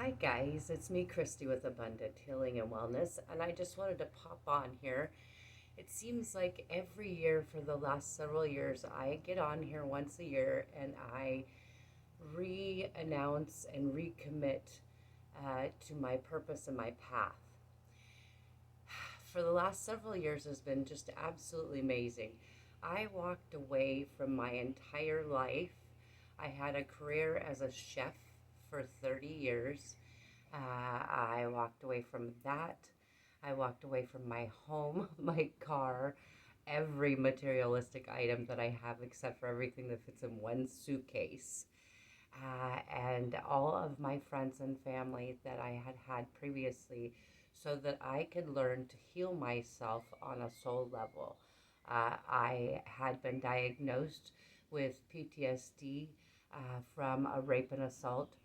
Hi guys, it's me Christy with Abundant Healing and Wellness, and I just wanted to pop on here. It seems like every year for the last several years I get on here once a year and I re-announce and recommit to my purpose and my path. For the last several years has been just absolutely amazing. I walked away from my entire life. I had a career as a chef for 30 years. I walked away from that. I walked away from my home, my car, every materialistic item that I have except for everything that fits in one suitcase. And all of my friends and family that I had had previously, so that I could learn to heal myself on a soul level. I had been diagnosed with PTSD from a rape and assault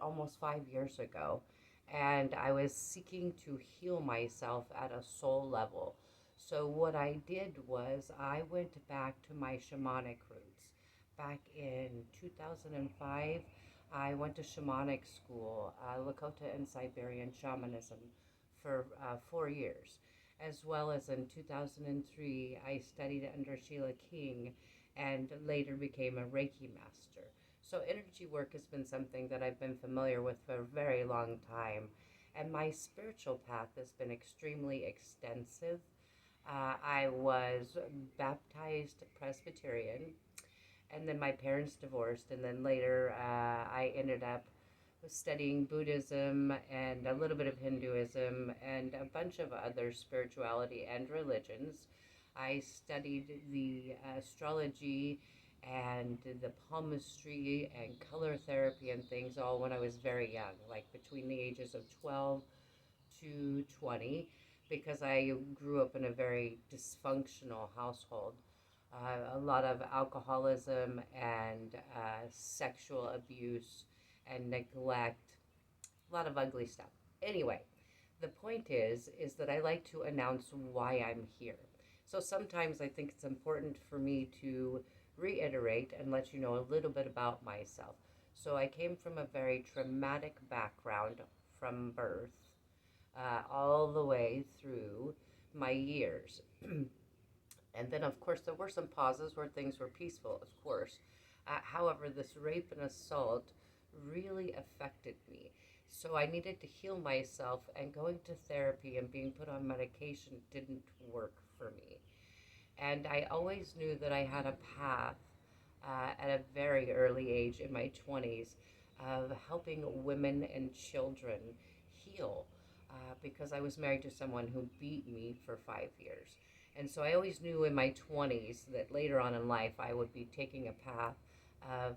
almost 5 years ago, and I was seeking to heal myself at a soul level. So, what I did was I went back to my shamanic roots. Back in 2005, I went to shamanic school, Lakota and Siberian shamanism, for 4 years. As well as in 2003, I studied under Sheila King and later became a Reiki master. So, energy work has been something that I've been familiar with for a very long time. And my spiritual path has been extremely extensive. I was baptized Presbyterian, and then my parents divorced, and then later I ended up studying Buddhism and a little bit of Hinduism and a bunch of other spirituality and religions. I studied the astrology and the palmistry and color therapy and things all when I was very young, like between the ages of 12 to 20, because I grew up in a very dysfunctional household. A lot of alcoholism and sexual abuse and neglect, a lot of ugly stuff. Anyway, the point is that I like to announce why I'm here. So sometimes I think it's important for me to reiterate and let you know a little bit about myself. So I came from a very traumatic background from birth all the way through my years. And then, of course, there were some pauses where things were peaceful, of course. However, this rape and assault really affected me. So I needed to heal myself, and going to therapy and being put on medication didn't work for me. And I always knew that I had a path at a very early age in my 20s of helping women and children heal because I was married to someone who beat me for 5 years. And so I always knew in my 20s that later on in life I would be taking a path of,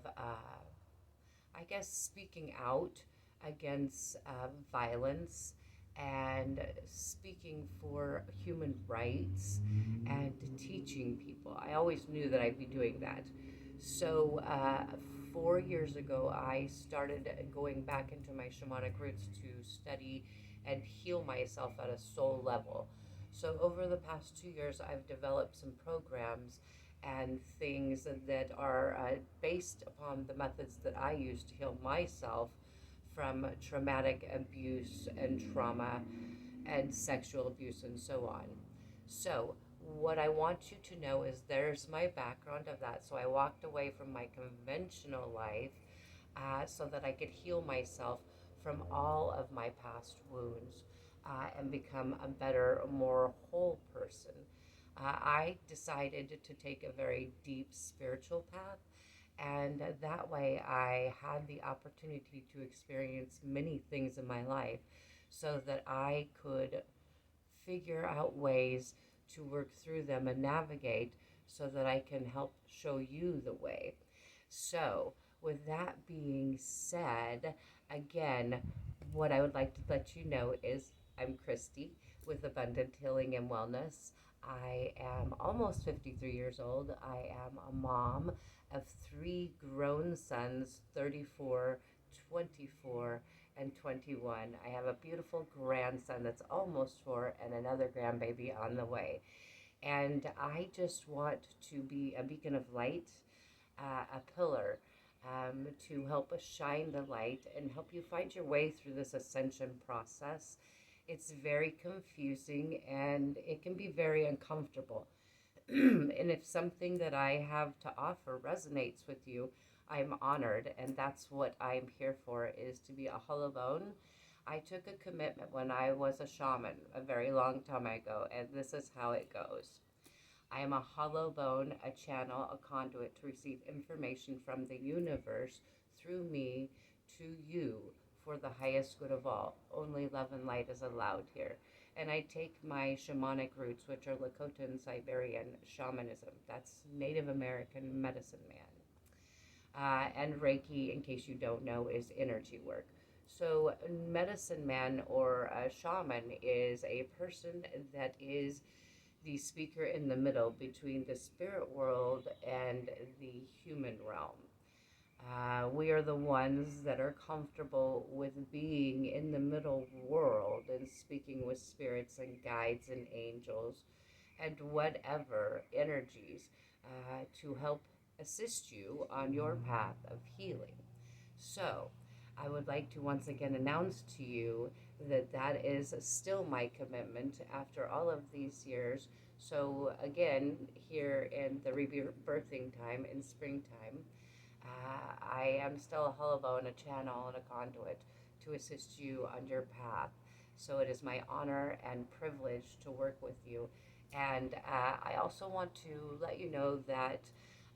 I guess, speaking out against violence and speaking for human rights and teaching people. I always knew that I'd be doing that. So, 4 years ago, I started going back into my shamanic roots to study and heal myself at a soul level. So, over the past 2 years, I've developed some programs and things that are based upon the methods that I use to heal myself from traumatic abuse and trauma and sexual abuse and so on. So, what I want you to know is there's my background of that. So, I walked away from my conventional life so that I could heal myself from all of my past wounds and become a better, more whole person. I decided to take a very deep spiritual path, and that way I had the opportunity to experience many things in my life so that I could figure out ways to work through them and navigate so that I can help show you the way. So, with that being said, again, what I would like to let you know is I'm Christy with Abundant Healing and Wellness. I am almost 53 years old. I am a mom of three grown sons, 34, 24, and 21. I have a beautiful grandson that's almost 4 and another grandbaby on the way. And I just want to be a beacon of light, a pillar, to help us shine the light and help you find your way through this ascension process. It's very confusing and it can be very uncomfortable. And if something that I have to offer resonates with you, I'm honored, and that's what I'm here for, is to be a hollow bone. I took a commitment when I was a shaman a very long time ago, and this is how it goes. I am a hollow bone, a channel, a conduit to receive information from the universe through me to you for the highest good of all. Only love and light is allowed here. And I take my shamanic roots, which are Lakota and Siberian shamanism. That's Native American medicine man. And Reiki, in case you don't know, is energy work. So, medicine man or a shaman is a person that is the speaker in the middle between the spirit world and the human realm. We are the ones that are comfortable with being in the middle world and speaking with spirits and guides and angels and whatever energies to help assist you on your path of healing. So, I would like to once again announce to you that that is still my commitment after all of these years. So, again, here in the rebirthing time, in springtime, I am still a hollow bone, a channel, and a conduit to assist you on your path. So, it is my honor and privilege to work with you. And I also want to let you know that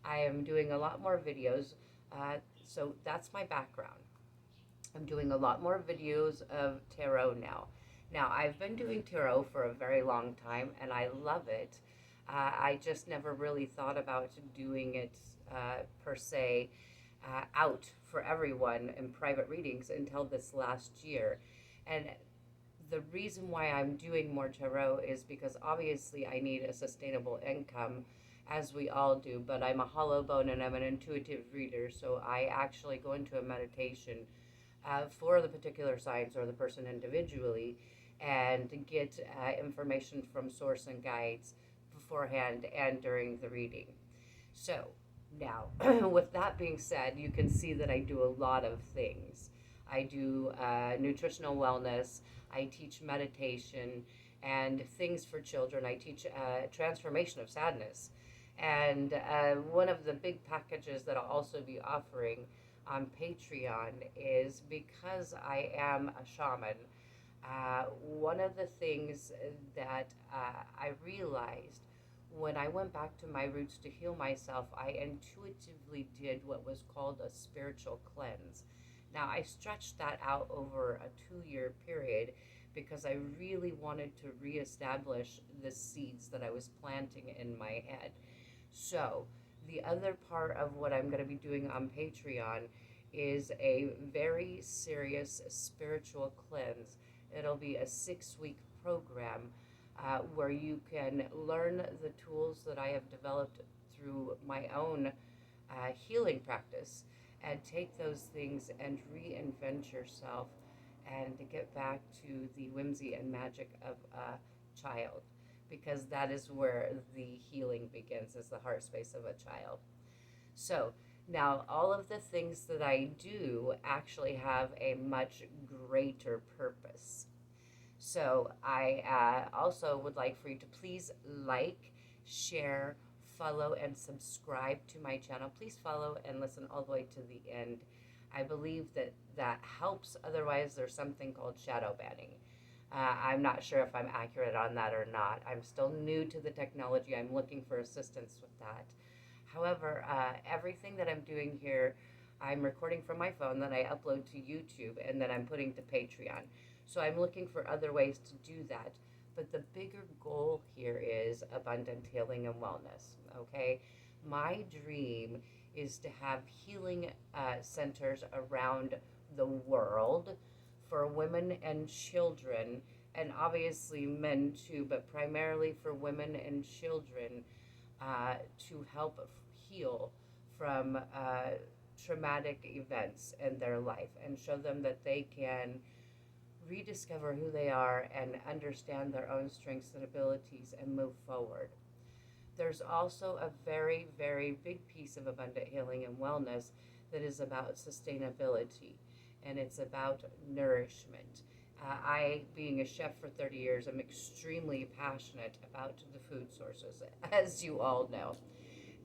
I am doing a lot more videos. So that's my background. I'm doing a lot more videos of tarot now. Now, I've been doing tarot for a very long time and I love it. I just never really thought about doing it per se out for everyone in private readings until this last year. And the reason why I'm doing more tarot is because obviously I need a sustainable income, as we all do, but I'm a hollow bone and I'm an intuitive reader, so I actually go into a meditation for the particular signs or the person individually and get information from source and guides beforehand and during the reading. So now, with that being said, you can see that I do a lot of things. I do nutritional wellness, I teach meditation and things for children. I teach transformation of sadness. And one of the big packages that I'll also be offering on Patreon is because I am a shaman. One of the things that I realized when I went back to my roots to heal myself, I intuitively did what was called a spiritual cleanse. Now, I stretched that out over a 2-year period because I really wanted to reestablish the seeds that I was planting in my head. So, the other part of what I'm going to be doing on Patreon is a very serious spiritual cleanse. It'll be a 6-week program where you can learn the tools that I have developed through my own healing practice and take those things and reinvent yourself and to get back to the whimsy and magic of a child, because that is where the healing begins, is the heart space of a child. So now all of the things that I do actually have a much greater purpose. So I also would like for you to please like, share, follow, and subscribe to my channel. Please follow and listen all the way to the end. I believe that that helps. Otherwise, there's something called shadow banning. I'm not sure if I'm accurate on that or not. I'm still new to the technology. I'm looking for assistance with that. However, everything that I'm doing here, I'm recording from my phone, then I upload to YouTube, and then I'm putting to Patreon. So I'm looking for other ways to do that. But the bigger goal here is abundant healing and wellness, okay? My dream is to have healing centers around the world for women and children, and obviously men too, but primarily for women and children to help heal from traumatic events in their life and show them that they can rediscover who they are and understand their own strengths and abilities and move forward. There's also a very, very big piece of abundant healing and wellness that is about sustainability, and it's about nourishment. Being a chef for 30 years, I'm extremely passionate about the food sources, as you all know.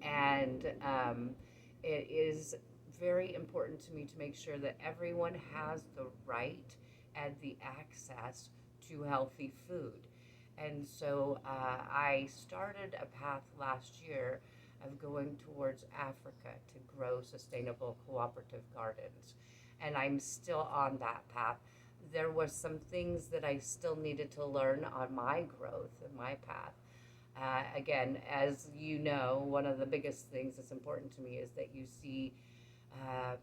And it is very important to me to make sure that everyone has the right and the access to healthy food. And so I started a path last year of going towards Africa to grow sustainable cooperative gardens. And I'm still on that path. There was some things that I still needed to learn on my growth and my path. Again, as you know, one of the biggest things that's important to me is that you see uh,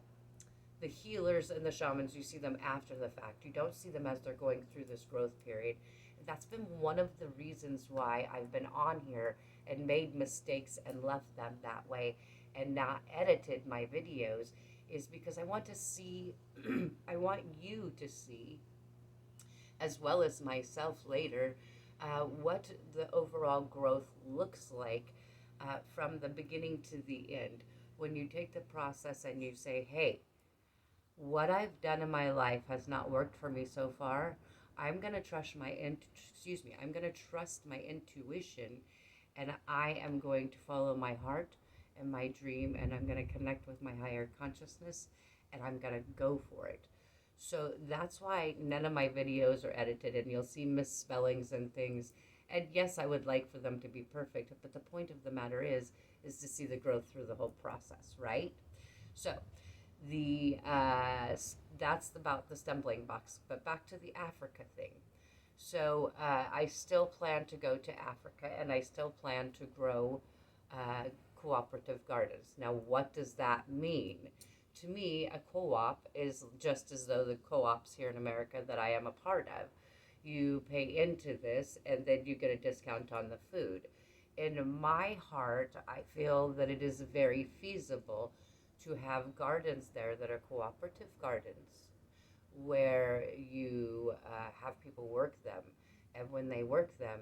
the healers and the shamans, you see them after the fact. You don't see them as they're going through this growth period. That's been one of the reasons why I've been on here and made mistakes and left them that way and not edited my videos, is because I want to see, I want you to see, as well as myself later, what the overall growth looks like from the beginning to the end. When you take the process and you say, hey, what I've done in my life has not worked for me so far. I'm going to trust I'm going to trust my intuition, and I am going to follow my heart and my dream, and I'm going to connect with my higher consciousness, and I'm going to go for it. So that's why none of my videos are edited, and you'll see misspellings and things. And yes, I would like for them to be perfect, but the point of the matter is to see the growth through the whole process, right? So the that's about the stumbling blocks. But back to the Africa thing. So I still plan to go to Africa, and I still plan to grow cooperative gardens. Now, what does that mean? To me, a co-op is just as though the co-ops here in America that I am a part of. You pay into this, and then you get a discount on the food. In my heart, I feel that it is very feasible to have gardens there that are cooperative gardens, where you have people work them, and when they work them,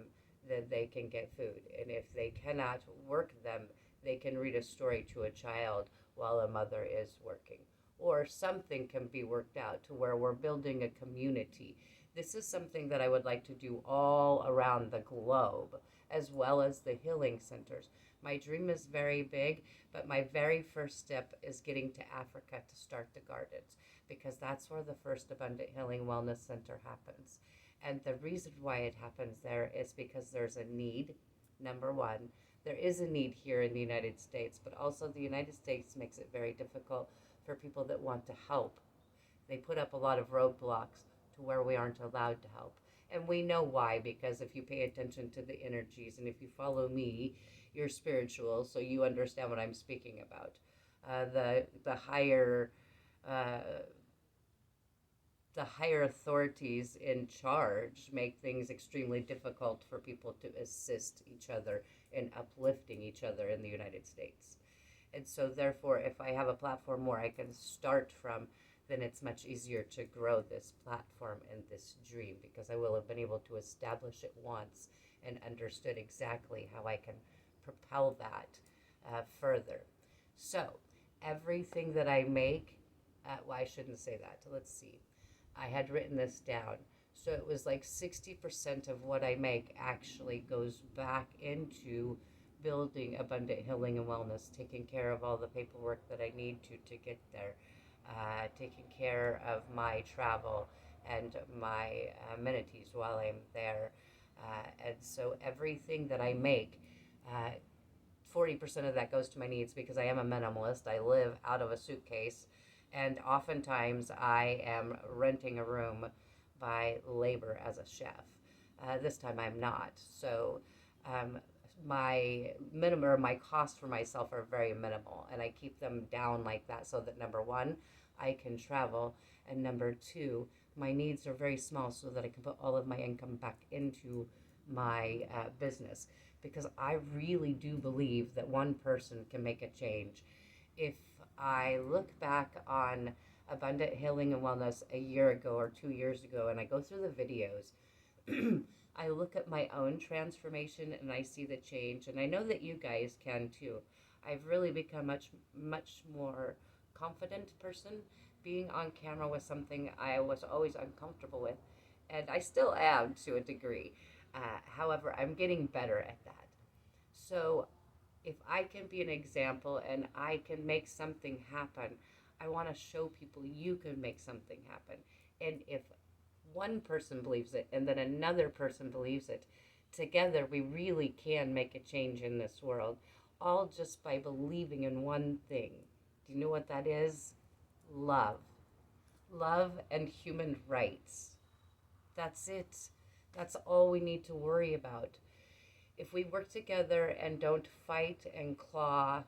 then they can get food. And if they cannot work them, they can read a story to a child while a mother is working. Or something can be worked out to where we're building a community. This is something that I would like to do all around the globe, as well as the healing centers. My dream is very big, but my very first step is getting to Africa to start the gardens, because that's where the first Abundant Healing Wellness Center happens. And the reason why it happens there is because there's a need, number one. There is a need here in the United States, but also the United States makes it very difficult for people that want to help. They put up a lot of roadblocks to where we aren't allowed to help. And we know why, because if you pay attention to the energies, and if you follow me, you're spiritual, so you understand what I'm speaking about. The higher the higher authorities in charge make things extremely difficult for people to assist each other in uplifting each other in the United States. And so therefore, if I have a platform where I can start from, then it's much easier to grow this platform and this dream, because I will have been able to establish it once and understood exactly how I can propel that further. So everything that I make, well, I shouldn't say that. Let's see. I had written this down. So it was like 60% of what I make actually goes back into building abundant healing and wellness, taking care of all the paperwork that I need to get there, taking care of my travel and my amenities while I'm there. And so everything that I make, 40% of that goes to my needs, because I am a minimalist. I live out of a suitcase, and oftentimes I am renting a room by labor as a chef. This time I'm not. So my minimum, or my cost for myself, are very minimal, and I keep them down like that so that, number one, I can travel, and number two, my needs are very small so that I can put all of my income back into my business, because I really do believe that one person can make a change. If I look back on Abundant Healing and Wellness a year ago or 2 years ago, and I go through the videos, I look at my own transformation and I see the change, and I know that you guys can too. I've really become much more confident person. Being on camera was something I was always uncomfortable with, and I still am to a degree. However, I'm getting better at that. So if I can be an example and I can make something happen, I want to show people you can make something happen. And if one person believes it and then another person believes it, together we really can make a change in this world, all just by believing in one thing. Do you know what that is? Love. Love and human rights. That's it. That's all we need to worry about. If we work together and don't fight and claw,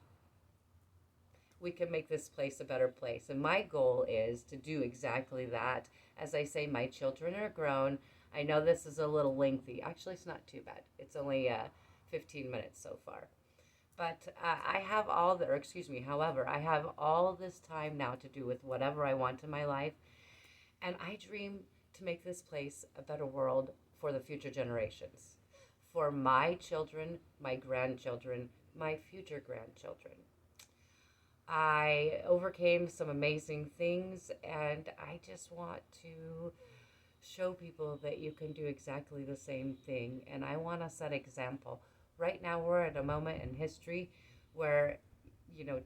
we can make this place a better place. And my goal is to do exactly that. As I say, my children are grown. I know this is a little lengthy. Actually, it's not too bad. It's only 15 minutes so far. But I have all the, or excuse me, however, I have all this time now to do with whatever I want in my life. And I dream to make this place a better world for the future generations, for my children, my grandchildren, my future grandchildren. I overcame some amazing things, and I just want to show people that you can do exactly the same thing. And I want to set example. Right now, we're at a moment in history where, you know,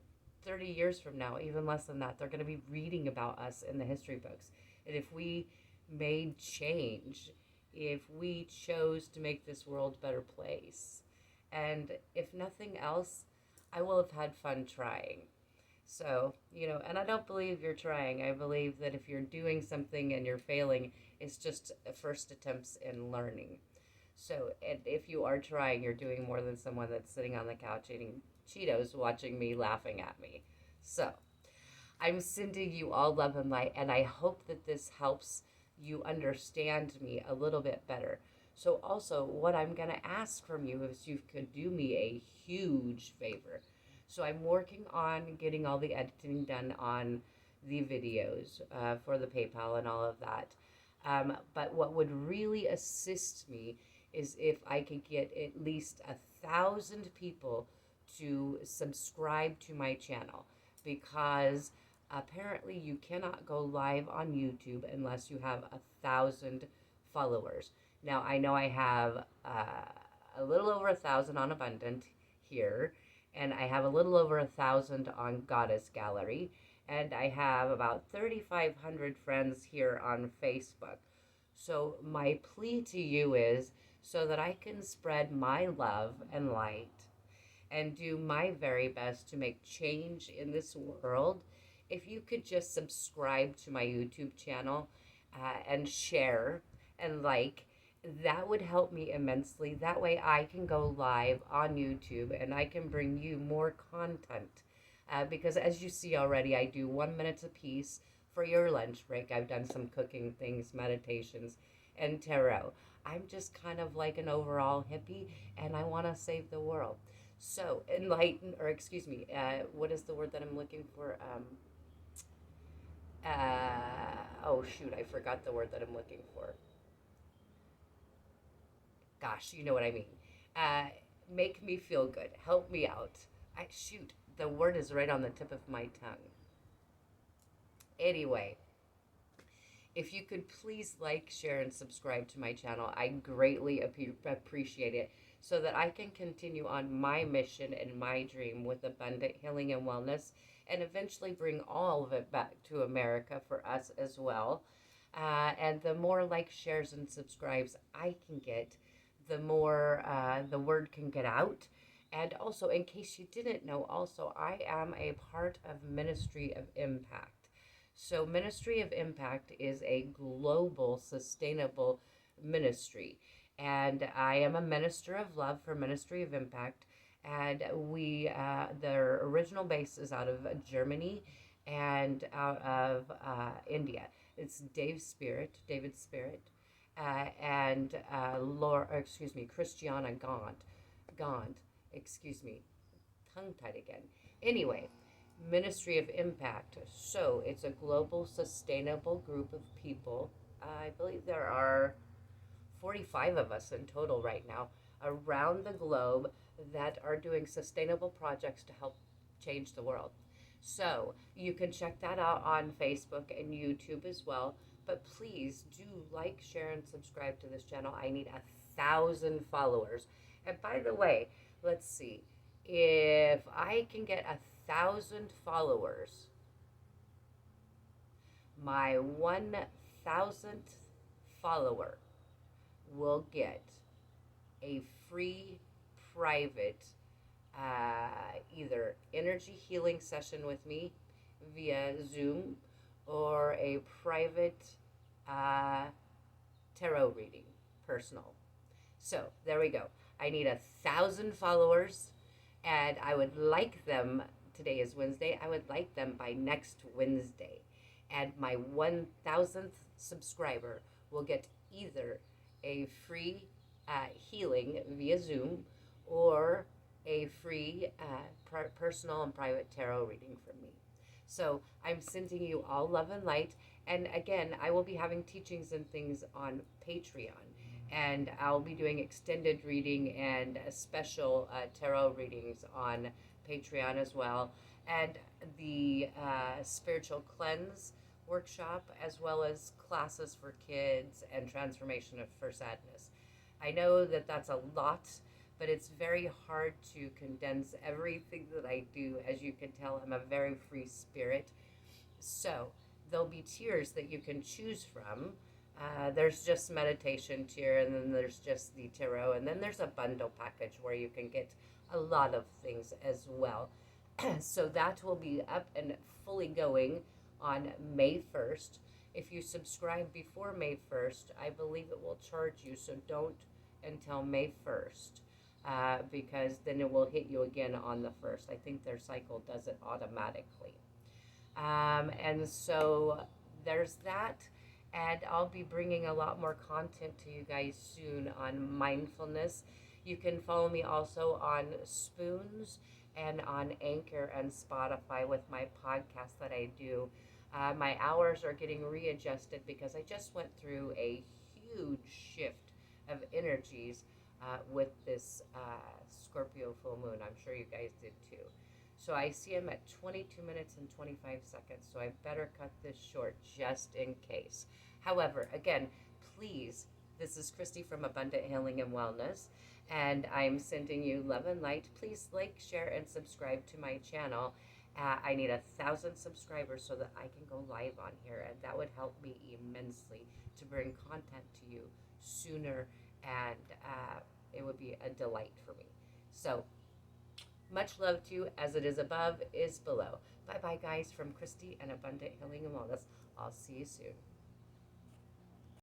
30 years from now, even less than that, they're going to be reading about us in the history books. And if we made change, if we chose to make this world a better place, and if nothing else, I will have had fun trying. So, and I don't believe you're trying. I believe that if you're doing something and you're failing, it's just first attempts in learning. So, and if you are trying, you're doing more than someone that's sitting on the couch eating Cheetos watching me laughing at me. So, I'm sending you all love and light, and I hope that this helps you understand me a little bit better. So also, what I'm going to ask from you is you could do me a huge favor. So I'm working on getting all the editing done on the videos for the PayPal and all of that. But what would really assist me is if I could get at least 1,000 people to subscribe to my channel, because apparently you cannot go live on YouTube unless you have 1,000 followers. Now, I know I have a little over 1,000 on Abundant here, and I have a little over 1,000 on Goddess Gallery, and I have about 3,500 friends here on Facebook. So my plea to you is so that I can spread my love and light and do my very best to make change in this world. If you could just subscribe to my YouTube channel and share and like, that would help me immensely. That way I can go live on YouTube and I can bring you more content. Because as you see already, I do 1 minute a piece for your lunch break. I've done some cooking things, meditations, and tarot. I'm just kind of like an overall hippie, and I want to save the world. So enlighten, or excuse me, what is the word that I'm looking for? Oh shoot, I forgot the word that I'm looking for. Gosh, you know what I mean. Uh, Make me feel good. Help me out. Shoot, the word is right on the tip of my tongue. Anyway, if you could please like, share, and subscribe to my channel, I greatly appreciate it, so that I can continue on my mission and my dream with abundant healing and wellness, and eventually bring all of it back to America for us as well. And the more likes, shares, and subscribes I can get, the more the word can get out. And also, in case you didn't know, also, I am a part of Ministry of Impact. So Ministry of Impact is a global, sustainable ministry. And I am a minister of love for Ministry of Impact. And their original base is out of Germany and out of India. It's David Spirit, and Christiana Gaunt, tongue tied again. Anyway, Ministry of Impact. So it's a global, sustainable group of people. I believe there are 45 of us in total right now around the globe that are doing sustainable projects to help change the world. So you can check that out on Facebook and YouTube as well. But please do like, share, and subscribe to this channel. I need 1,000 followers. And by the way, let's see. If I can get 1,000 followers, my 1,000th follower will get a free private either energy healing session with me via Zoom or a private tarot reading, personal. So there we go. I need 1,000 followers, and I would like them. Today is Wednesday. I would like them by next Wednesday, and my 1,000th subscriber will get either a free healing via Zoom or a free personal and private tarot reading from me. So I'm sending you all love and light. And again, I will be having teachings and things on Patreon. And I'll be doing extended reading and special tarot readings on Patreon as well. And the spiritual cleanse workshop, as well as classes for kids and transformation for sadness. I know that that's a lot, but it's very hard to condense everything that I do. As you can tell, I'm a very free spirit. So there'll be tiers that you can choose from. There's just meditation tier, and then there's just the tarot, and then there's a bundle package where you can get a lot of things as well. So that will be up and fully going on May 1st. If you subscribe before May 1st, I believe it will charge you, so don't until May 1st. Because then it will hit you again on the 1st. I think their cycle does it automatically. And so there's that. And I'll be bringing a lot more content to you guys soon on mindfulness. You can follow me also on Spoons and on Anchor and Spotify with my podcast that I do. My hours are getting readjusted because I just went through a huge shift of energies with this Scorpio full moon. I'm sure you guys did too. So I see I'm at 22 minutes and 25 seconds, so I better cut this short just in case. However, again, please, this is Christy from Abundant Healing and Wellness, and I'm sending you love and light. Please like, share, and subscribe to my channel. I need 1,000 subscribers so that I can go live on here, and that would help me immensely to bring content to you sooner, and it would be a delight for me. So much love to you. As it is above is below. Bye bye, guys, from Christy and Abundant Healing and Wellness. I'll see you soon.